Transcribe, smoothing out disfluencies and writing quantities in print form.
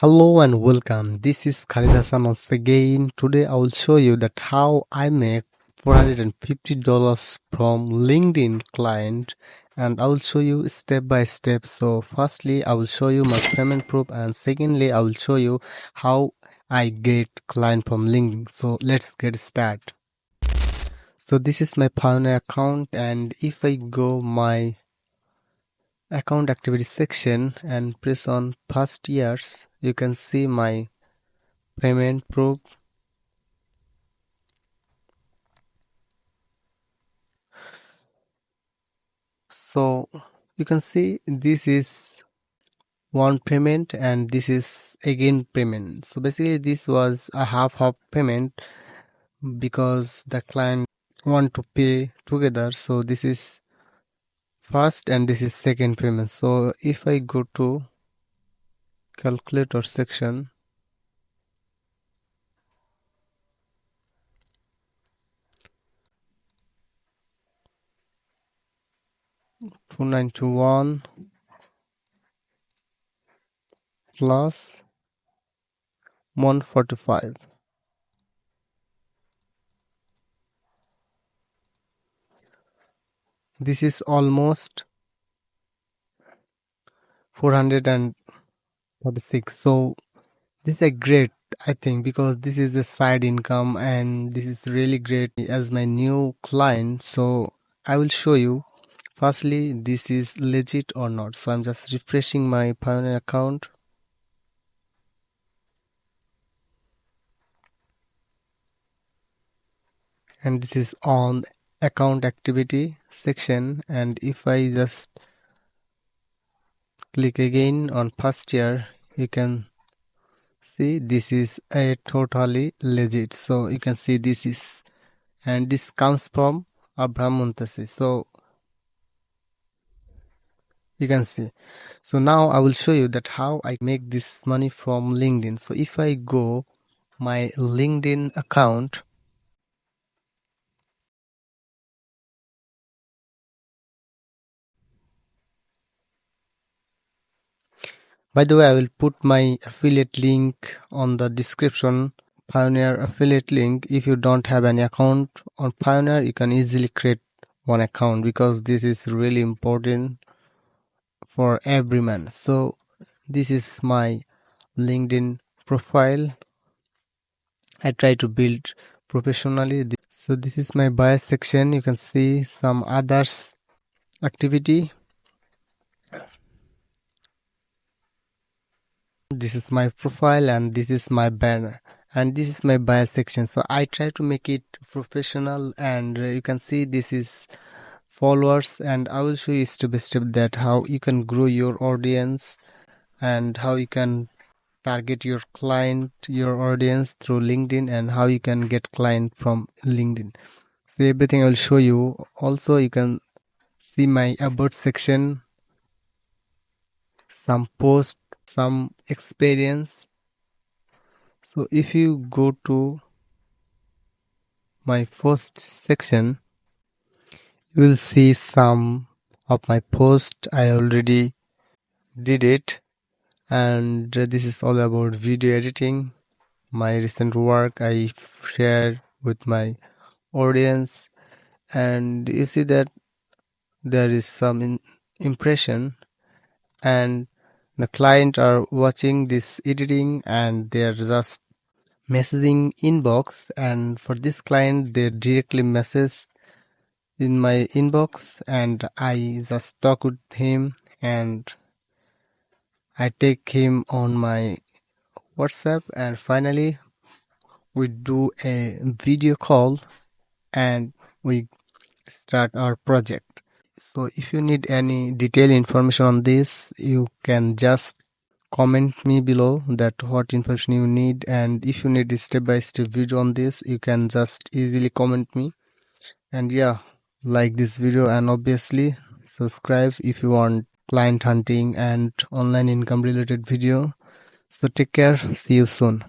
Hello and welcome. This is Khalid Hasan once again. Today I will show you that how I make $450 from LinkedIn client, and I will show you step by step. So firstly I will show you my payment proof, and secondly I will show you how I get client from LinkedIn. So let's get started. So this is my Pioneer account, and if I go my account activity section and press on past years, you can see my payment proof. So you can see this is one payment and this is again payment. So basically this was a half payment because the client want to pay together. So this is first and this is second payment. So if I go to calculator section, $291 plus 145. This is almost 446. So this is a great, I think, because this is a side income and this is really great as my new client. So I will show you firstly this is legit or not. So I'm just refreshing my Pioneer account. And this is on account activity section, and if I just click again on first year, you can see this is a totally legit. So you can see this is, and this comes from Abraham Muntasi. So you can see. So now I will show you that how I make this money from LinkedIn. So if I go my LinkedIn account, by the way, I will put my affiliate link on the description. Pioneer affiliate link. If you don't have any account on Pioneer, you can easily create one account because this is really important for every man. So this is my LinkedIn profile. I try to build professionally. So this is my bio section. You can see some others activity. This is my profile and this is my banner and this is my bio section. So I try to make it professional, and you can see this is followers, and I will show you step by step that how you can grow your audience and how you can target your client, your audience through LinkedIn, and how you can get client from LinkedIn. So everything I will show you. Also you can see my about section, some post, some experience. So if you go to my first section, you will see some of my post. I already did it, and this is all about video editing. My recent work I share with my audience, and you see that there is some impression, and the client are watching this editing and they are just messaging inbox, and for this client they directly message in my inbox and I just talk with him and I take him on my WhatsApp, and finally we do a video call and we start our project. So if you need any detailed information on this, you can just comment me below that what information you need, and if you need a step-by-step video on this, you can just easily comment me. And yeah, like this video and obviously subscribe if you want client hunting and online income related video. So take care, see you soon.